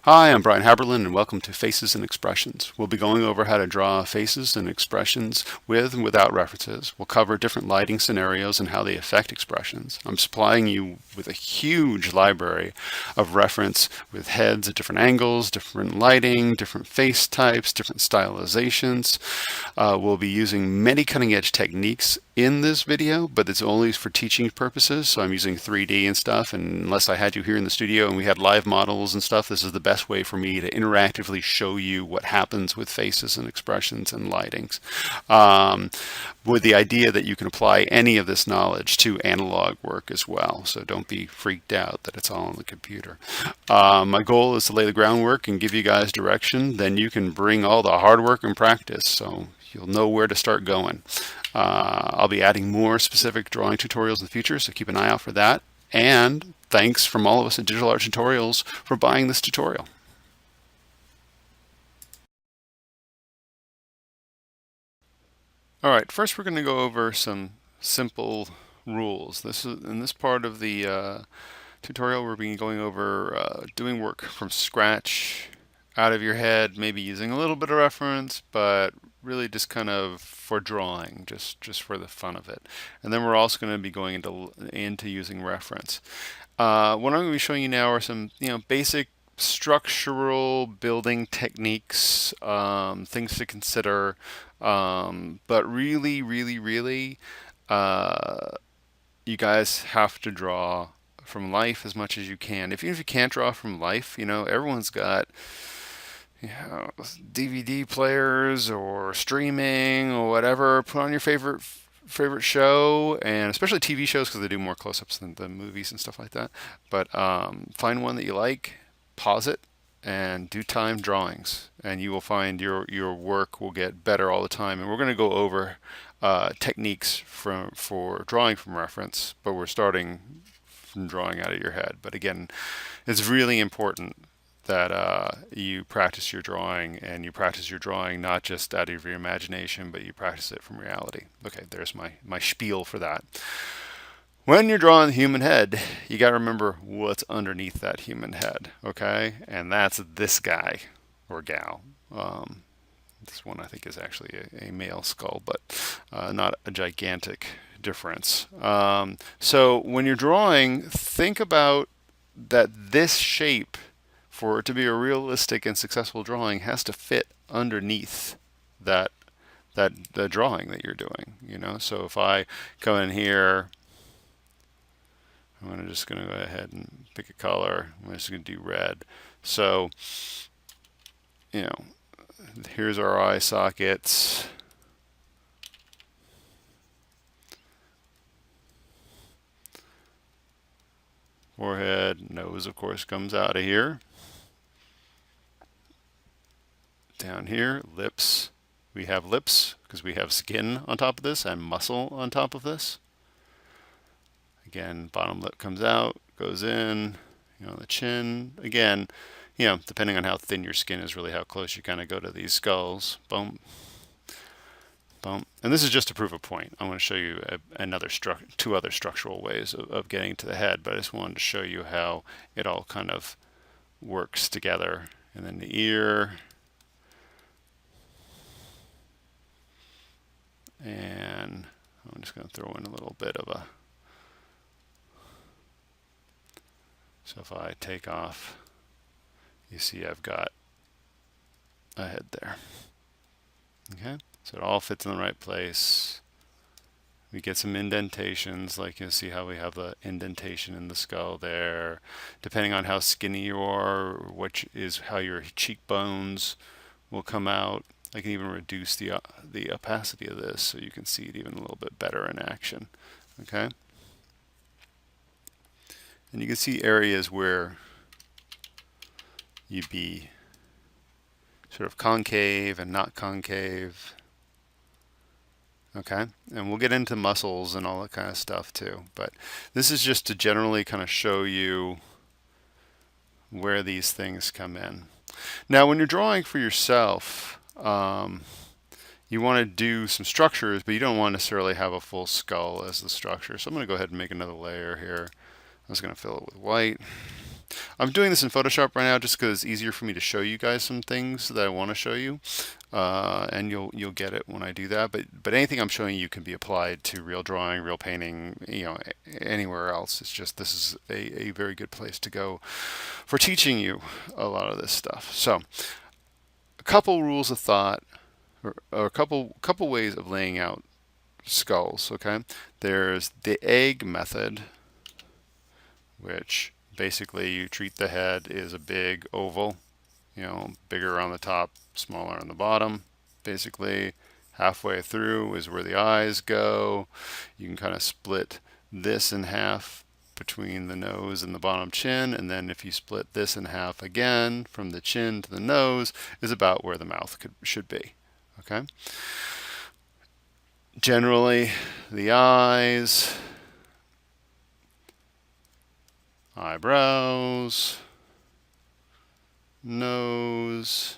Hi, I'm Brian Haberlin, and welcome to Faces and Expressions. We'll be going over how to draw faces and expressions with and without references. We'll cover different lighting scenarios and how they affect expressions. I'm supplying you with a huge library of reference with heads at different angles, different lighting, different face types, different stylizations. We'll be using many cutting-edge techniques in this video, but it's only for teaching purposes. So I'm using 3D and stuff, and unless I had you here in the studio and we had live models and stuff, this is the best way for me to interactively show you what happens with faces and expressions and lightings, with the idea that you can apply any of this knowledge to analog work as well. So don't be freaked out that it's all on the computer. My goal is to lay the groundwork and give you guys direction. Then you can bring all the hard work and practice, so you'll know where to start going. I'll be adding more specific drawing tutorials in the future, so keep an eye out for that. And thanks from all of us at Digital Art Tutorials for buying this tutorial. All right, first we're going to go over some simple rules. In this part of the tutorial, we're going over doing work from scratch, out of your head, maybe using a little bit of reference, but really just kind of for drawing, just for the fun of it. And then we're also going to be going into using reference. What I'm going to be showing you now are some basic structural building techniques, things to consider, but really, you guys have to draw from life as much as you can. Even if you can't draw from life, everyone's got DVD players or streaming or whatever. Put on your favorite show, and especially TV shows because they do more close-ups than the movies and stuff like that. But find one that you like, pause it, and do time drawings, and you will find your work will get better all the time. And we're going to go over techniques for drawing from reference, but we're starting from drawing out of your head. But again, it's really important that you practice your drawing, and you practice your drawing not just out of your imagination, but you practice it from reality. Okay, there's my spiel for that. When you're drawing the human head, you got to remember what's underneath that human head, okay? And that's this guy or gal. This one I think is actually a male skull, but not a gigantic difference. So when you're drawing, think about that this shape, for it to be a realistic and successful drawing, has to fit underneath the drawing that you're doing. So if I come in here, I'm just going to go ahead and pick a color. I'm just going to do red. So here's our eye sockets. Forehead, nose of course comes out of here. Down here, lips. We have lips because we have skin on top of this and muscle on top of this. Again, bottom lip comes out, goes in, the chin. Again, depending on how thin your skin is, really how close you kind of go to these skulls. Boom. Boom. And this is just to prove a point. I want to show you two other structural ways of getting to the head, but I just wanted to show you how it all kind of works together. And then the ear. And I'm just going to throw in a little bit of so if I take off, you see I've got a head there. Okay, so it all fits in the right place. We get some indentations, like you'll see how we have the indentation in the skull there. Depending on how skinny you are, how your cheekbones will come out. I can even reduce the opacity of this so you can see it even a little bit better in action. Okay? And you can see areas where you'd be sort of concave and not concave. Okay? And we'll get into muscles and all that kind of stuff too. But this is just to generally kind of show you where these things come in. Now, when you're drawing for yourself, you want to do some structures, but you don't want to necessarily have a full skull as the structure. So I'm going to go ahead and make another layer here. I'm just going to fill it with white. I'm doing this in Photoshop right now just because it's easier for me to show you guys some things that I want to show you, and you'll get it when I do that. But anything I'm showing you can be applied to real drawing, real painting, anywhere else. It's just this is a very good place to go for teaching you a lot of this stuff. So a couple rules of thought, or a couple ways of laying out skulls. Okay, there's the egg method, which basically you treat the head as a big oval, bigger on the top, smaller on the bottom. Basically, halfway through is where the eyes go. You can kind of split this in half between the nose and the bottom chin, and then if you split this in half again from the chin to the nose is about where the mouth should be. Okay. Generally, the eyes, eyebrows, nose,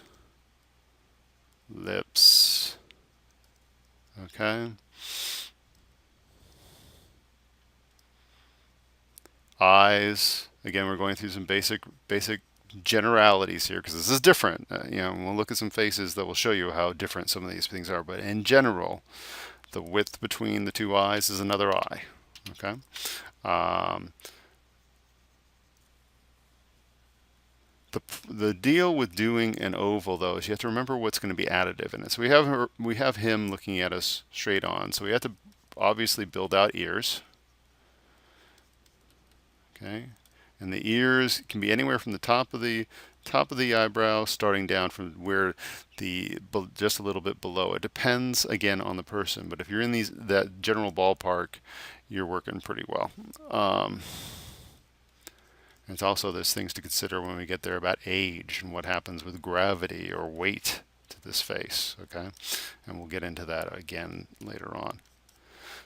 lips, okay? Eyes, again, we're going through some basic generalities here because this is different. We'll look at some faces that will show you how different some of these things are, but in general, the width between the two eyes is another eye, okay? The deal with doing an oval, though, is you have to remember what's going to be additive in it. So we have him looking at us straight on. So we have to obviously build out ears. Okay, and the ears can be anywhere from the top of the eyebrow, starting down from where just a little bit below. It depends again on the person, but if you're in that general ballpark, you're working pretty well. It's also there's things to consider when we get there about age and what happens with gravity or weight to this face, okay? And we'll get into that again later on.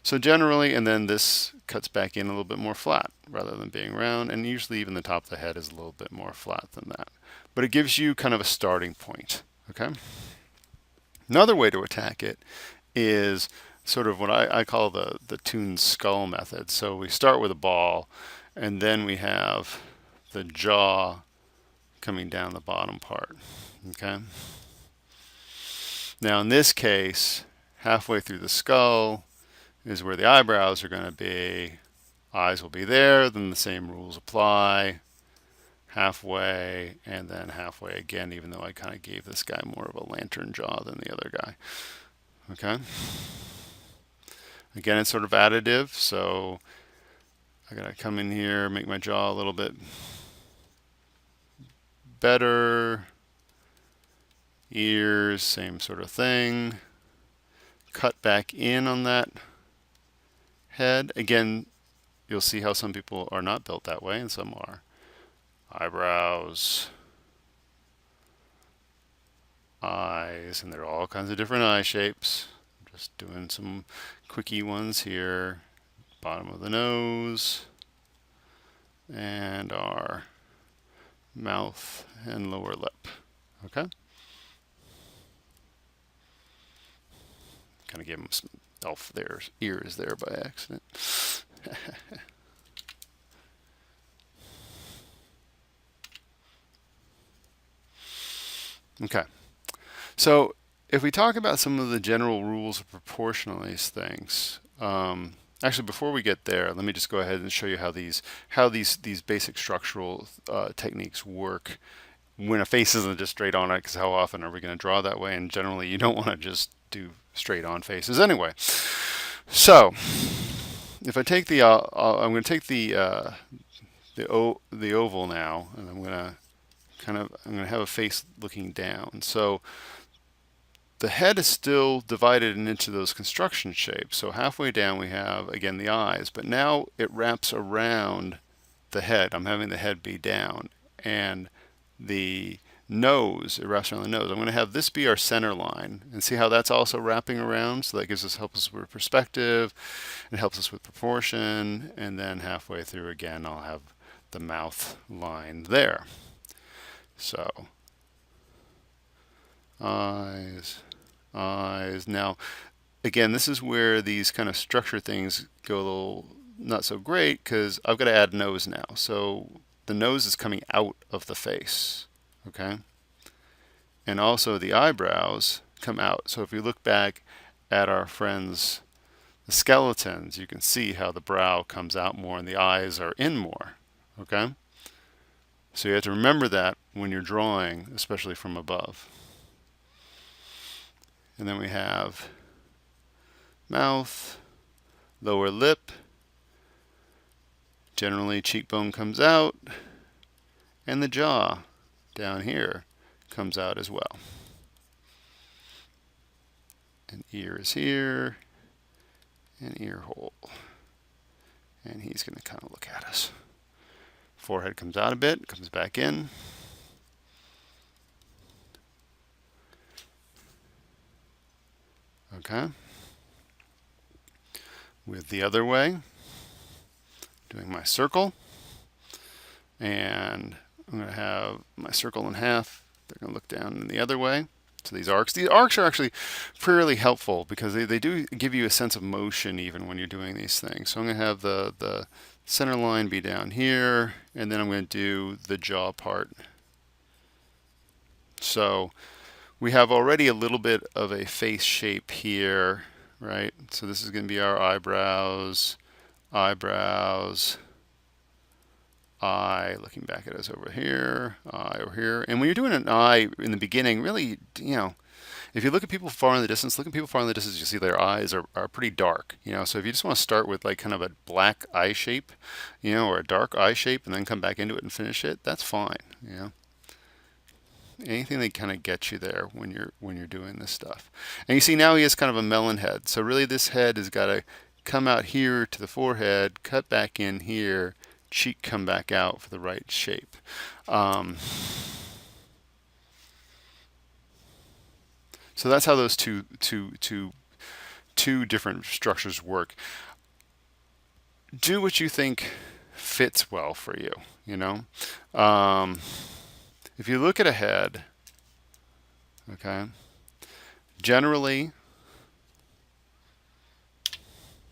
So generally, and then this cuts back in a little bit more flat rather than being round, and usually even the top of the head is a little bit more flat than that. But it gives you kind of a starting point, okay? Another way to attack it is sort of what I call the Toon skull method. So we start with a ball, and then we have the jaw coming down the bottom part, okay? Now in this case, halfway through the skull is where the eyebrows are going to be. Eyes will be there, then the same rules apply. Halfway, and then halfway again, even though I kind of gave this guy more of a lantern jaw than the other guy, okay? Again, it's sort of additive, so I gotta come in here, make my jaw a little bit better. Ears, same sort of thing. Cut back in on that head. Again, you'll see how some people are not built that way and some are. Eyebrows, eyes, and there are all kinds of different eye shapes. I'm just doing some quickie ones here. Bottom of the nose, and our mouth and lower lip. Okay? Kind of gave him some elf ears there by accident. Okay. So if we talk about some of the general rules of proportion on these things, actually, before we get there, let me just go ahead and show you how these basic structural techniques work when a face isn't just straight on it, because how often are we going to draw that way? And generally, you don't want to just do straight on faces anyway. So if I take I'm going to take the oval now, and I'm going to have a face looking down. So the head is still divided into those construction shapes. So halfway down we have, again, the eyes, but now it wraps around the head. I'm having the head be down, and the nose, it wraps around the nose. I'm going to have this be our center line, and see how that's also wrapping around. So that helps us with perspective, it helps us with proportion, and then halfway through again I'll have the mouth line there. So eyes, eyes. Now, again, this is where these kind of structure things go a little not so great, because I've got to add nose now. So the nose is coming out of the face, okay? And also the eyebrows come out. So if you look back at our friends, the skeletons, you can see how the brow comes out more and the eyes are in more, okay? So you have to remember that when you're drawing, especially from above. And then we have mouth, lower lip, generally cheekbone comes out, and the jaw down here comes out as well. And ear is here, and ear hole. And he's going to kind of look at us. Forehead comes out a bit, comes back in. Okay. With the other way, doing my circle. And I'm going to have my circle in half. They're going to look down in the other way. So these arcs are actually fairly helpful because they do give you a sense of motion even when you're doing these things. So I'm going to have the center line be down here, and then I'm going to do the jaw part. So we have already a little bit of a face shape here, right? So this is going to be our eyebrows, eye, looking back at us over here, eye over here. And when you're doing an eye in the beginning, really, if you look at people far in the distance, you see their eyes are pretty dark, So if you just want to start with like kind of a black eye shape, or a dark eye shape and then come back into it and finish it, that's fine, Anything that kind of gets you there when you're doing this stuff. And you see now he has kind of a melon head. So really this head has got to come out here to the forehead, cut back in here, cheek come back out for the right shape. So that's how those two different structures work. Do what you think fits well for you, If you look at a head, okay, generally,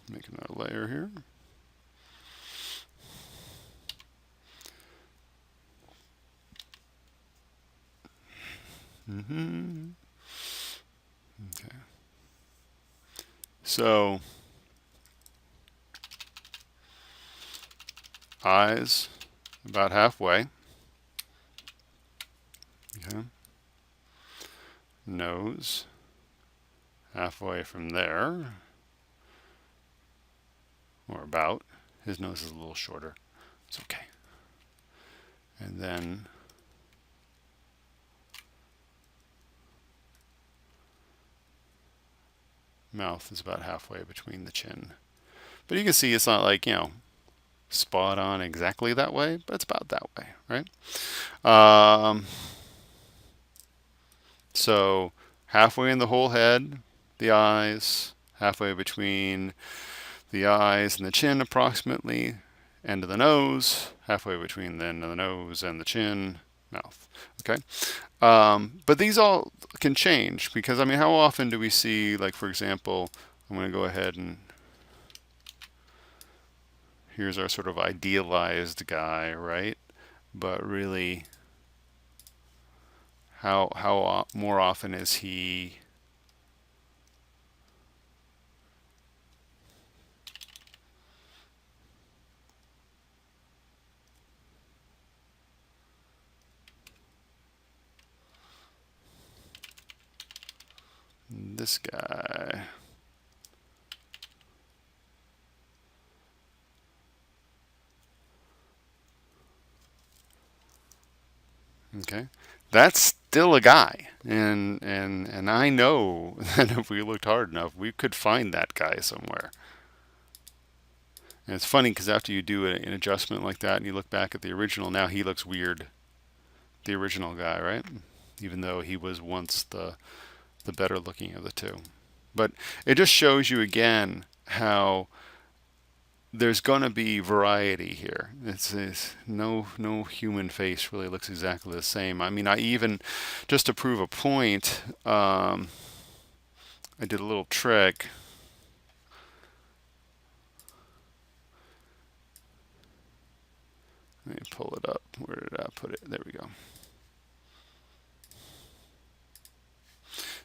make another layer here. Okay. So, eyes about halfway. Okay. Nose halfway from there, or about. His nose is a little shorter. It's okay. And then mouth is about halfway between the chin. But you can see it's not like, spot on exactly that way, but it's about that way, right? So halfway in the whole head, the eyes, halfway between the eyes and the chin approximately, end of the nose, halfway between the end of the nose and the chin, mouth. Okay, but these all can change because how often do we see, like for example, I'm going to go ahead and here's our sort of idealized guy, right? But really, how more often is he this guy? Okay, that's still a guy, and I know that if we looked hard enough, we could find that guy somewhere. And it's funny because after you do an adjustment like that and you look back at the original, now he looks weird. The original guy, right? Even though he was once the better looking of the two. But it just shows you again how there's going to be variety here. It's no human face really looks exactly the same. I even, just to prove a point, I did a little trick. Let me pull it up. Where did I put it? There we go.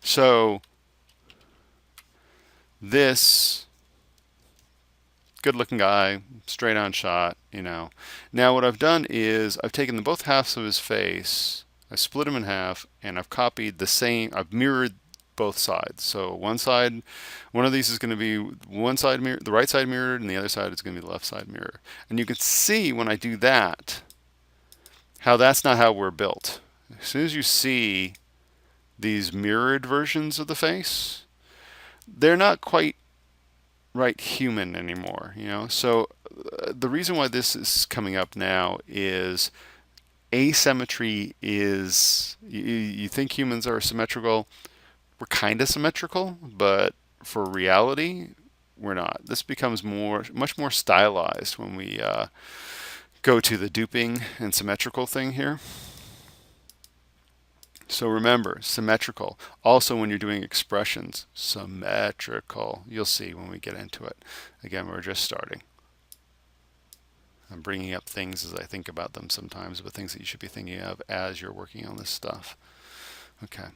So this good looking guy, straight on shot, you know. Now what I've done is I've taken the both halves of his face, I split them in half, and I've copied the same, I've mirrored both sides. So one side, one of these is going to be one side mirror, the right side mirrored, and the other side is going to be the left side mirror. And you can see when I do that, how that's not how we're built. As soon as you see these mirrored versions of the face, they're not quite right human anymore, you know. So the reason why this is coming up now is asymmetry is you think humans are symmetrical. We're kind of symmetrical, but for reality, we're not. This becomes much more stylized when we go to the duping and symmetrical thing here. So remember, symmetrical. Also, when you're doing expressions, symmetrical. You'll see when we get into it. Again, we're just starting. I'm bringing up things as I think about them sometimes, but things that you should be thinking of as you're working on this stuff. Okay.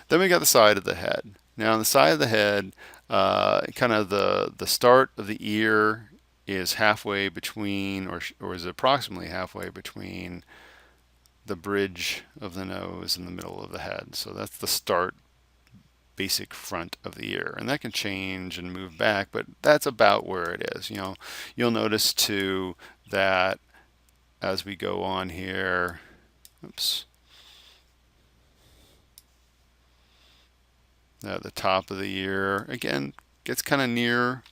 Then we got the side of the head. Now, on the side of the head, kind of the start of the ear is halfway between, or is approximately halfway between the bridge of the nose and the middle of the head. So that's the start, basic front of the ear, and that can change and move back, but that's about where it is. You know, you'll notice too that as we go on here, oops, the top of the ear again gets kind of near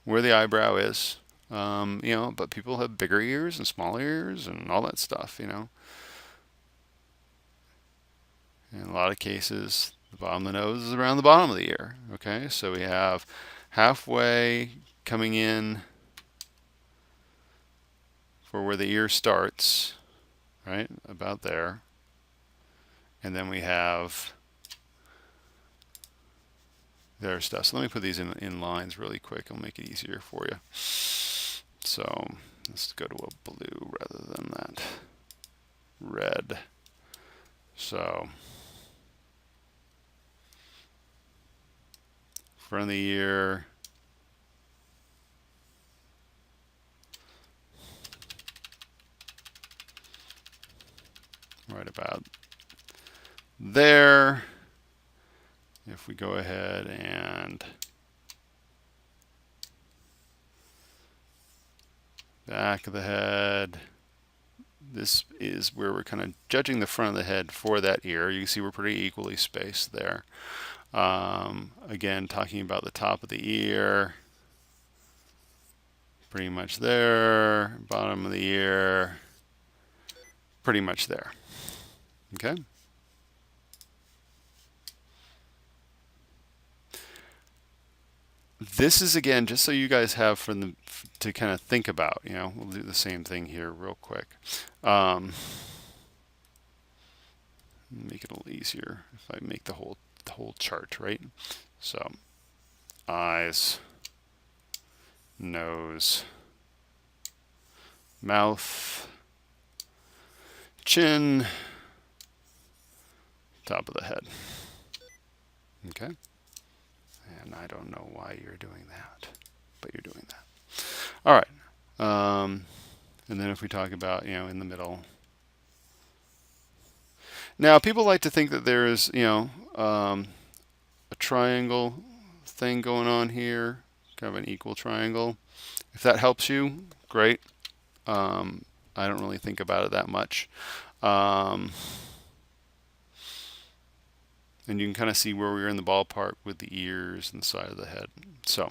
where the eyebrow is. You know, but people have bigger ears and smaller ears and all that stuff, you know. In a lot of cases, the bottom of the nose is around the bottom of the ear. Okay, so we have halfway coming in for where the ear starts, right, about there. And then we have their stuff. So let me put these in lines really quick. It'll make it easier for you. So let's go to a blue rather than that red. So front of the ear, right about there. If we go ahead and back of the head, this is where we're kind of judging the front of the head for that ear. You can see we're pretty equally spaced there. Again, talking about the top of the ear, pretty much there. Bottom of the ear, pretty much there. Okay. This is, again, just so you guys have to kind of think about. You know, we'll do the same thing here real quick. Make it a little easier if I make the whole chart, right? So eyes, nose, mouth, chin, top of the head. Okay. And I don't know why you're doing that, but you're doing that. All right. And then if we talk about, you know, in the middle. Now, people like to think that there is, you know, a triangle thing going on here, kind of an equal triangle. If that helps you, great. I don't really think about it that much. And you can kind of see where we're in the ballpark with the ears and the side of the head. So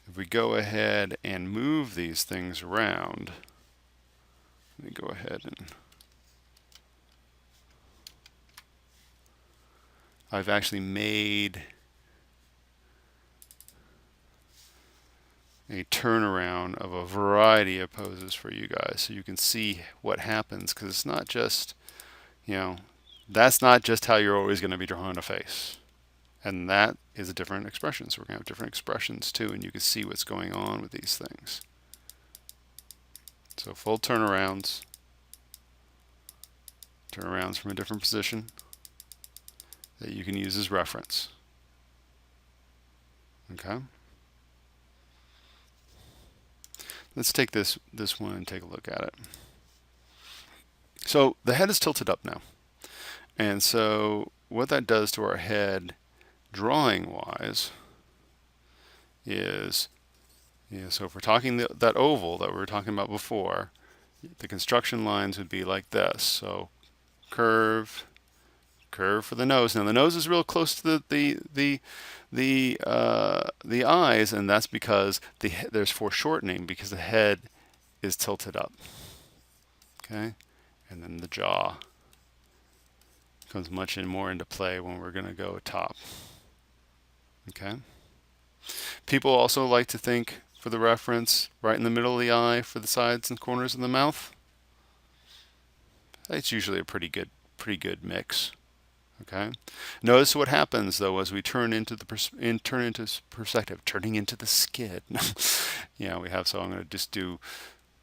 if we go ahead and move these things around, let me go ahead and I've actually made a turnaround of a variety of poses for you guys so you can see what happens, because it's not just, you know, that's not just how you're always going to be drawing a face. And that is a different expression. So we're going to have different expressions too, and you can see what's going on with these things. So full turnarounds from a different position that you can use as reference. Okay. Let's take this one and take a look at it. So the head is tilted up now. And so what that does to our head drawing wise is, so if we're talking that oval that we were talking about before, the construction lines would be like this. So curve for the nose. Now the nose is real close to the eyes, and that's because there's foreshortening because the head is tilted up. Okay, and then the jaw comes much more into play when we're going to go top. Okay. People also like to think, for the reference, right in the middle of the eye for the sides and corners of the mouth. It's usually a pretty good mix. Okay. Notice what happens though as we turn into perspective, turning into the skid. Yeah, we have. So I'm going to just do.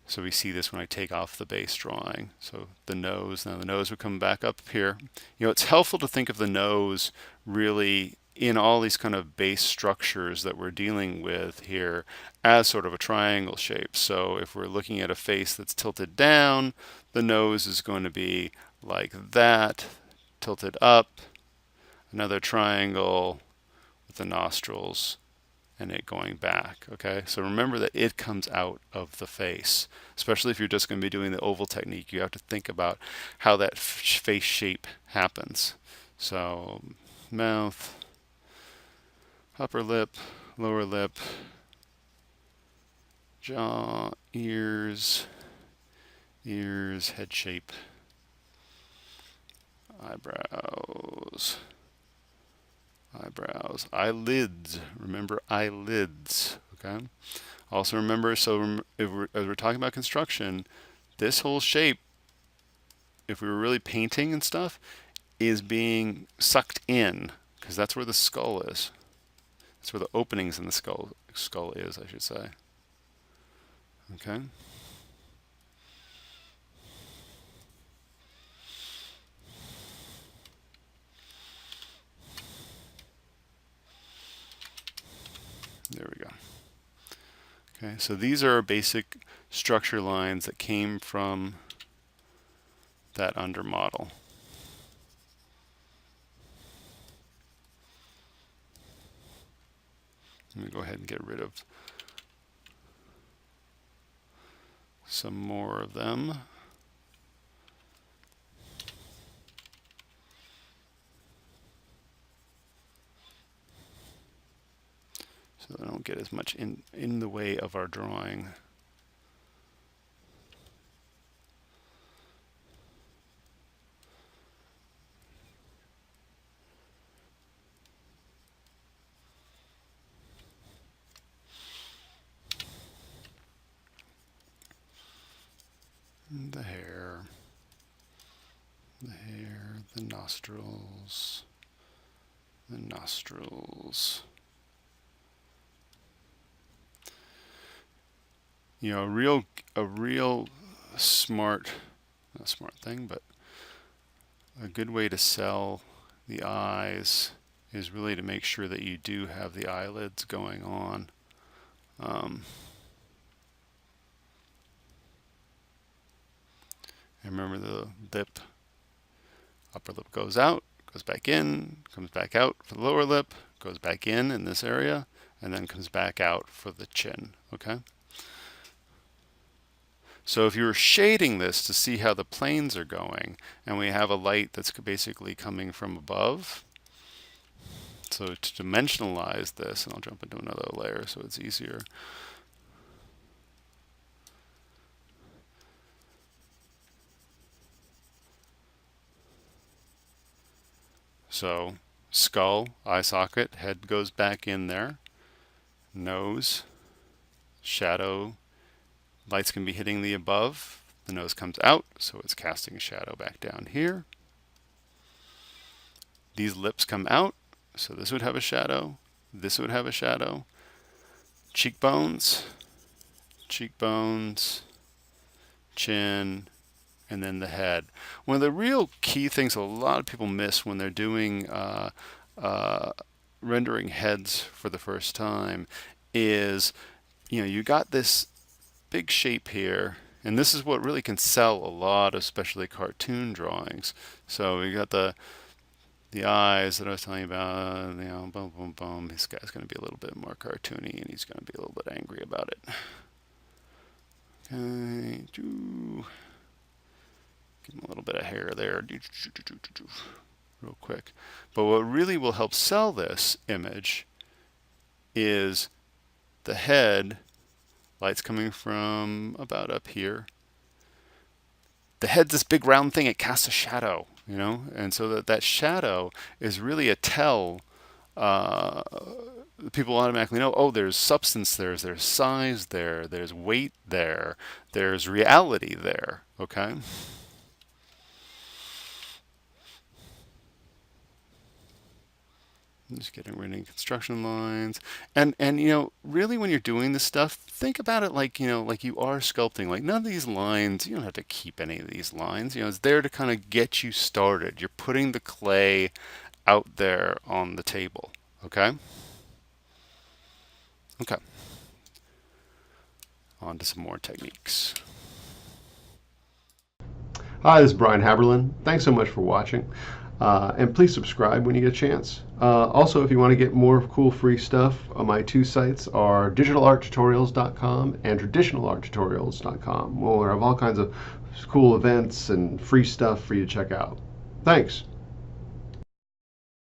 So we see this when I take off the base drawing. So the nose, now the nose would come back up here. It's helpful to think of the nose really in all these kind of base structures that we're dealing with here as sort of a triangle shape. So if we're looking at a face that's tilted down, the nose is going to be like that, tilted up, another triangle with the nostrils, and it going back. Okay, so remember that it comes out of the face. Especially if you're just going to be doing the oval technique, you have to think about how that face shape happens. So mouth, upper lip, lower lip, jaw, ears, head shape, eyebrows, eyelids. Remember eyelids. Okay. Also remember, so as we're talking about construction, this whole shape, if we were really painting and stuff, is being sucked in because that's where the skull is. That's where the openings in the skull is, I should say. Okay. There we go. Okay, so these are our basic structure lines that came from that under model. Let me go ahead and get rid of some more of them. So they don't get as much in the way of our drawing. The hair, the nostrils, a real smart, not smart thing, but a good way to sell the eyes is really to make sure that you do have the eyelids going on. And remember the lip, upper lip goes out, goes back in, comes back out for the lower lip, goes back in this area, and then comes back out for the chin. Okay. So if you were shading this to see how the planes are going, and we have a light that's basically coming from above, so to dimensionalize this, and I'll jump into another layer so it's easier. So skull, eye socket, head goes back in there, nose, shadow, lights can be hitting the above, the nose comes out, so it's casting a shadow back down here. These lips come out, So this would have a shadow. This would have a shadow. Cheekbones, cheekbones, chin, and then the head. One of the real key things a lot of people miss when they're doing rendering heads for the first time is, you got this big shape here, and this is what really can sell a lot of especially cartoon drawings. So we got the eyes that I was telling you about, boom, boom, boom. This guy's going to be a little bit more cartoony, and he's going to be a little bit angry about it. Okay, give him a little bit of hair there, real quick. But what really will help sell this image is the head. Light's coming from about up here. The head's this big round thing. It casts a shadow, and so that shadow is really a tell. People automatically know, oh, there's substance there, there's size there, there's weight there, there's reality there, okay? I'm just getting rid of construction lines. And really when you're doing this stuff, think about it like, like you are sculpting. Like none of these lines, you don't have to keep any of these lines. It's there to kind of get you started. You're putting the clay out there on the table, okay? Okay. On to some more techniques. Hi, this is Brian Haberlin. Thanks so much for watching. And please subscribe when you get a chance. Also, if you want to get more cool free stuff, my two sites are digitalarttutorials.com and traditionalarttutorials.com. We'll have all kinds of cool events and free stuff for you to check out. Thanks.